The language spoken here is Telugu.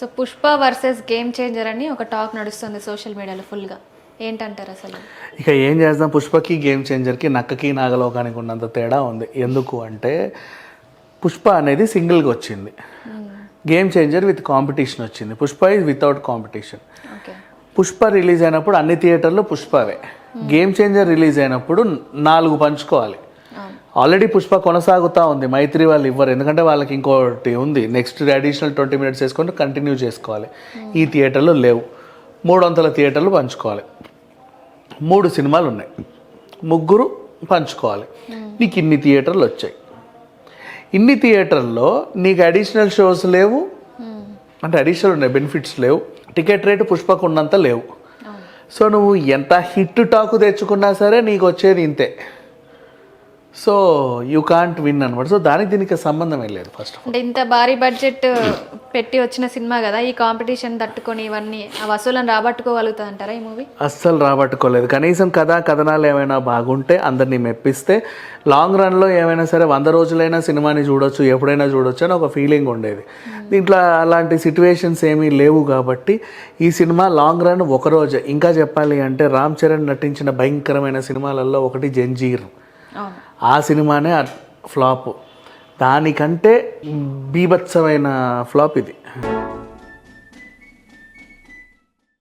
So Pushpa versus game changer అని ఒక టాక్ నడుస్తుంది సోషల్ మీడియాలో ఫుల్గా, ఏంటంటారు అసలు? ఇక ఏం చేద్దాం, పుష్పకి గేమ్ చేంజర్కి నక్కకి నాగలోకానికి ఉన్నంత తేడా ఉంది. ఎందుకు అంటే పుష్ప అనేది సింగిల్గా వచ్చింది, గేమ్ చేంజర్ విత్ కాంపిటీషన్ వచ్చింది. Pushpa is without competition. Pushpa release అయినప్పుడు అన్ని థియేటర్లు పుష్పవే, గేమ్ చేంజర్ రిలీజ్ అయినప్పుడు 4 పంచుకోవాలి. ఆల్రెడీ పుష్ప కొనసాగుతూ ఉంది, మైత్రి వాళ్ళు ఇవ్వరు, ఎందుకంటే వాళ్ళకి ఇంకోటి ఉంది, నెక్స్ట్ అడిషనల్ 20 minutes వేసుకొని కంటిన్యూ చేసుకోవాలి. ఈ థియేటర్లు లేవు, 300 థియేటర్లు పంచుకోవాలి. 3 సినిమాలు ఉన్నాయి, 3 పంచుకోవాలి. నీకు ఇన్ని థియేటర్లు వచ్చాయి, ఇన్ని థియేటర్లో నీకు అడిషనల్ షోస్ లేవు, అంటే అడిషనల్ ఉన్నాయి, బెనిఫిట్స్ లేవు, టికెట్ రేటు పుష్పకు ఉన్నంత లేవు. సో నువ్వు ఎంత హిట్ టాకు తెచ్చుకున్నా సరే నీకు వచ్చేది ఇంతే. సో యూ కాంట్ విన్ అనమాట. సో దానికి దీనికి సంబంధమే లేదు. ఫస్ట్ అంటే ఇంత భారీ బడ్జెట్ పెట్టి వచ్చిన సినిమా కదా, ఈ కాంపిటీషన్ తట్టుకొని ఇవన్నీ ఆ వసూలను రాబట్టుకోగలుగుతుంది అంటారా ఈ మూవీ? అస్సలు రాబట్టుకోలేదు. కనీసం కథనాలు ఏమైనా బాగుంటే, అందరినీ మెప్పిస్తే, లాంగ్ రన్లో ఏమైనా సరే 100 రోజులైనా సినిమాని చూడొచ్చు, ఎప్పుడైనా చూడొచ్చు అని ఒక ఫీలింగ్ ఉండేది. దీంట్లో అలాంటి సిచ్యువేషన్స్ ఏమీ లేవు కాబట్టి ఈ సినిమా లాంగ్ రన్ ఒకరోజే. ఇంకా చెప్పాలి అంటే రామ్ చరణ్ నటించిన భయంకరమైన సినిమాలలో ఒకటి జంజీర్. ఆ సినిమానే ఫ్లాప్, దానికంటే బీభత్సమైన ఫ్లాప్ ఇది.